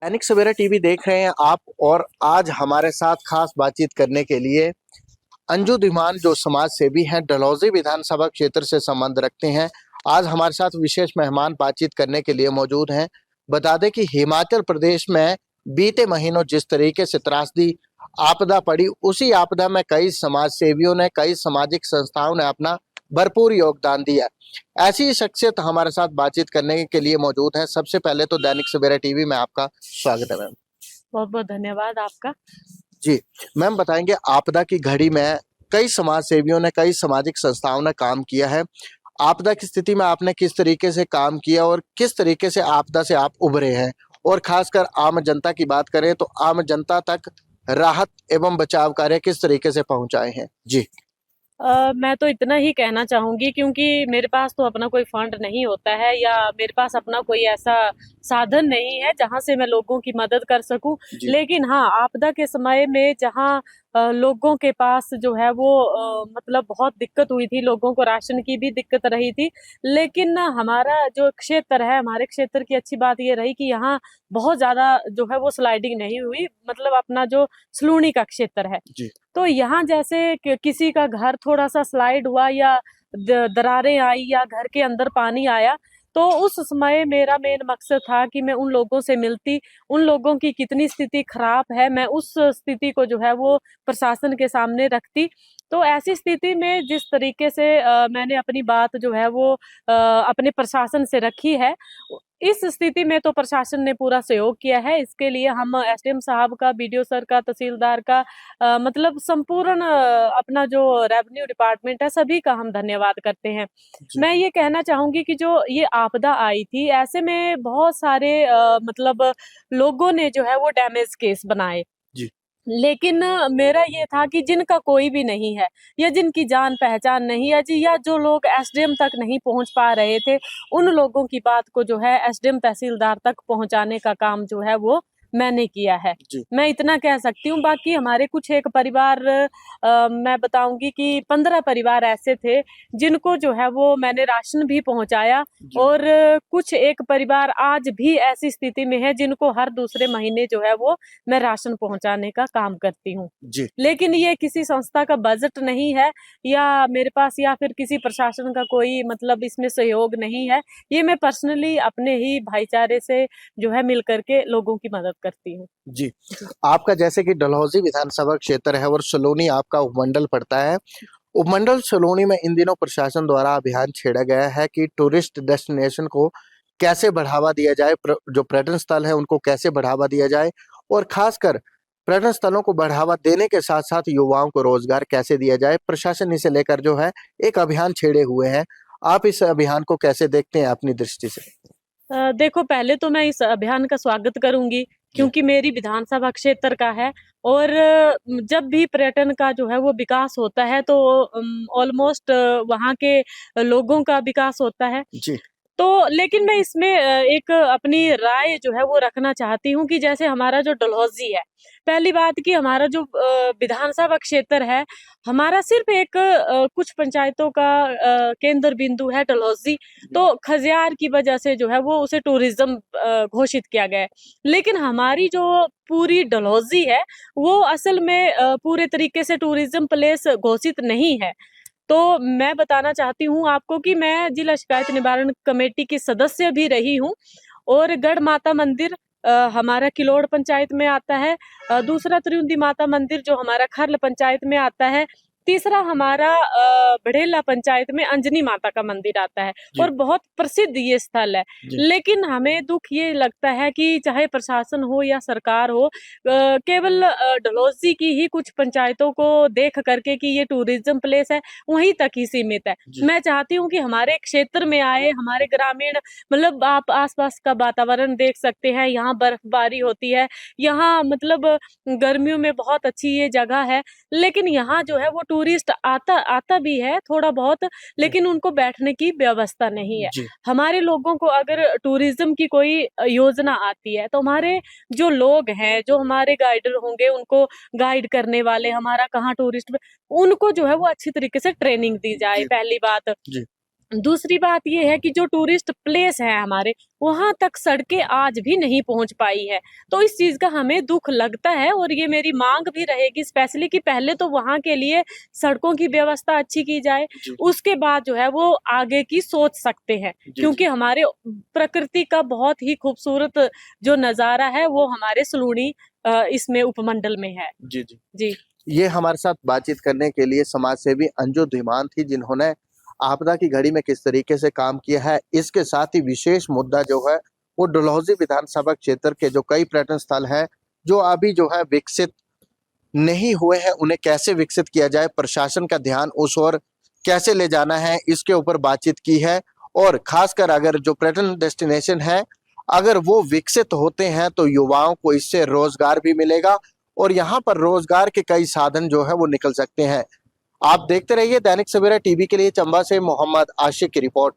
Dainik Savera TV देख रहे हैं आप। और आज हमारे साथ खास बातचीत करने के लिए अंजू धीमान जो समाज सेवी हैं, डलहौजी विधानसभा क्षेत्र से संबंध रखते हैं, आज हमारे साथ विशेष मेहमान बातचीत करने के लिए मौजूद हैं। बता दें कि हिमाचल प्रदेश में बीते महीनों जिस तरीके से त्रासदी आपदा पड़ी, उसी आपदा में कई समाज सेवियों ने, कई सामाजिक संस्थाओं ने अपना भरपूर योगदान दिया। ऐसी ही शख्सियत हमारे साथ बातचीत करने के लिए मौजूद है। सबसे पहले तो दैनिक सवेरा टीवी में आपका स्वागत है मैम। बहुत बहुत धन्यवाद आपका। जी मैम, बताएंगे आपदा की घड़ी में कई समाज सेवियों ने, कई सामाजिक संस्थाओं ने काम किया है। आपदा की स्थिति में आपने किस तरीके से काम किया और किस तरीके से आपदा से आप उभरे हैं, और खासकर आम जनता की बात करें तो आम जनता तक राहत एवं बचाव कार्य किस तरीके से पहुंचाए हैं? जी। मैं तो इतना ही कहना चाहूंगी, क्योंकि मेरे पास तो अपना कोई फंड नहीं होता है या मेरे पास अपना कोई ऐसा साधन नहीं है जहां से मैं लोगों की मदद कर सकूं। जी। लेकिन हाँ, आपदा के समय में जहां लोगों के पास जो है वो मतलब बहुत दिक्कत हुई थी, लोगों को राशन की भी दिक्कत रही थी। लेकिन हमारा जो क्षेत्र है, हमारे क्षेत्र की अच्छी बात ये रही कि यहाँ बहुत ज्यादा जो है वो स्लाइडिंग नहीं हुई, मतलब अपना जो सलूनी का क्षेत्र है। जी। तो यहाँ जैसे किसी का घर थोड़ा सा स्लाइड हुआ या दरारें आई या घर के अंदर पानी आया, तो उस समय मेरा मेन मकसद था कि मैं उन लोगों से मिलती, उन लोगों की कितनी स्थिति खराब है, मैं उस स्थिति को जो है वो प्रशासन के सामने रखती। तो ऐसी स्थिति में जिस तरीके से मैंने अपनी बात जो है वो अपने प्रशासन से रखी है, इस स्थिति में तो प्रशासन ने पूरा सहयोग किया है। इसके लिए हम एसडीएम साहब का, बीडीओ सर का, तहसीलदार का, मतलब संपूर्ण अपना जो रेवेन्यू डिपार्टमेंट है, सभी का हम धन्यवाद करते हैं। मैं ये कहना चाहूंगी कि जो ये आपदा आई थी, ऐसे में बहुत सारे मतलब लोगों ने जो है वो डैमेज केस बनाए। जी। लेकिन मेरा ये था कि जिनका कोई भी नहीं है या जिनकी जान पहचान नहीं है जी, या जो लोग एसडीएम तक नहीं पहुंच पा रहे थे, उन लोगों की बात को जो है एसडीएम तहसीलदार तक पहुंचाने का काम जो है वो मैंने किया है। जी। मैं इतना कह सकती हूँ। बाकी हमारे कुछ एक परिवार, मैं बताऊंगी कि 15 परिवार ऐसे थे जिनको जो है वो मैंने राशन भी पहुंचाया। जी। और कुछ एक परिवार आज भी ऐसी स्थिति में है जिनको हर दूसरे महीने जो है वो मैं राशन पहुंचाने का काम करती हूँ। जी। लेकिन ये किसी संस्था का बजट नहीं है या मेरे पास या फिर किसी प्रशासन का कोई मतलब इसमें सहयोग नहीं है। ये मैं पर्सनली अपने ही भाईचारे से जो है मिल करके लोगों की मदद करती हूँ। जी। आपका जैसे कि डलहौजी विधानसभा क्षेत्र है और सलोनी आपका उपमंडल पड़ता है। उपमंडल सलोनी में इन दिनों प्रशासन द्वारा अभियान छेड़ा गया है कि टूरिस्ट डेस्टिनेशन को कैसे बढ़ावा दिया जाए, जो पर्यटन स्थल है उनको कैसे बढ़ावा दिया जाए, और खासकर पर्यटन स्थलों को बढ़ावा देने के साथ साथ युवाओं को रोजगार कैसे दिया जाए। प्रशासन इसे लेकर जो है एक अभियान छेड़े हुए हैं। आप इस अभियान को कैसे देखते हैं अपनी दृष्टि से? देखो, पहले तो मैं इस अभियान का स्वागत करूंगी, जी। क्योंकि मेरी विधानसभा क्षेत्र का है। और जब भी पर्यटन का जो है वो विकास होता है तो ऑलमोस्ट वहाँ के लोगों का विकास होता है। जी। तो लेकिन मैं इसमें एक अपनी राय जो है वो रखना चाहती हूँ कि जैसे हमारा जो डलहौजी है, पहली बात कि हमारा जो विधानसभा क्षेत्र है, हमारा सिर्फ एक कुछ पंचायतों का केंद्र बिंदु है डलहौजी। तो खजियार की वजह से जो है वो उसे टूरिज्म घोषित किया गया है। लेकिन हमारी जो पूरी डलहौजी है, वो असल में पूरे तरीके से टूरिज्म प्लेस घोषित नहीं है। तो मैं बताना चाहती हूँ आपको कि मैं जिला शिकायत निवारण कमेटी की सदस्य भी रही हूँ। और गढ़ माता मंदिर हमारा किलोड़ पंचायत में आता है। दूसरा त्रिउंदी माता मंदिर जो हमारा खर्ल पंचायत में आता है। तीसरा हमारा बड़ेला पंचायत में अंजनी माता का मंदिर आता है। जी। और बहुत प्रसिद्ध ये स्थल है। जी। लेकिन हमें दुख ये लगता है कि चाहे प्रशासन हो या सरकार हो, केवल डलहौजी की ही कुछ पंचायतों को देख करके कि ये टूरिज्म प्लेस है, वहीं तक ही सीमित है। जी। मैं चाहती हूँ कि हमारे क्षेत्र में आए, हमारे ग्रामीण, मतलब आप आसपास का वातावरण देख सकते हैं, यहाँ बर्फबारी होती है, यहाँ मतलब गर्मियों में बहुत अच्छी ये जगह है। लेकिन यहाँ जो है वो टूरिस्ट आता आता भी है थोड़ा बहुत, लेकिन उनको बैठने की व्यवस्था नहीं है। जी। हमारे लोगों को अगर टूरिज्म की कोई योजना आती है तो हमारे जो लोग हैं, जो हमारे गाइडर होंगे, उनको गाइड करने वाले, हमारा कहाँ टूरिस्ट, उनको जो है वो अच्छी तरीके से ट्रेनिंग दी जाए, जी। पहली बात। जी। दूसरी बात ये है कि जो टूरिस्ट प्लेस है हमारे, वहाँ तक सड़कें आज भी नहीं पहुँच पाई है। तो इस चीज़ का हमें दुःख लगता है और ये मेरी माँग भी रहेगी स्पेशली कि पहले तो वहाँ के लिए सड़कों की व्यवस्था अच्छी की जाए, जी, उसके बाद जो है वो आगे की सोच सकते हैं। जी, क्योंकि हमारे प्रकृति का बहुत ही खूबसूरत जो नज़ारा है वो हमारे सलूनी इसमें उपमंडल में है। जी, जी। जी। ये हमारे साथ बातचीत करने के लिए समाज सेवी अंजू धीमान थी, जिन्होंने आपदा की घड़ी में किस तरीके से काम किया है। इसके साथ ही विशेष मुद्दा जो है वो डलहौजी विधानसभा क्षेत्र के जो कई पर्यटन स्थल हैं जो अभी जो है विकसित नहीं हुए हैं, उन्हें कैसे विकसित किया जाए, प्रशासन का ध्यान उस ओर कैसे ले जाना है, इसके ऊपर बातचीत की है। और खासकर अगर जो पर्यटन डेस्टिनेशन है, अगर वो विकसित होते हैं तो युवाओं को इससे रोजगार भी मिलेगा और यहाँ पर रोजगार के कई साधन जो है वो निकल सकते हैं। आप देखते रहिए दैनिक सवेरा टीवी के लिए चंबा से मोहम्मद आशिक की रिपोर्ट।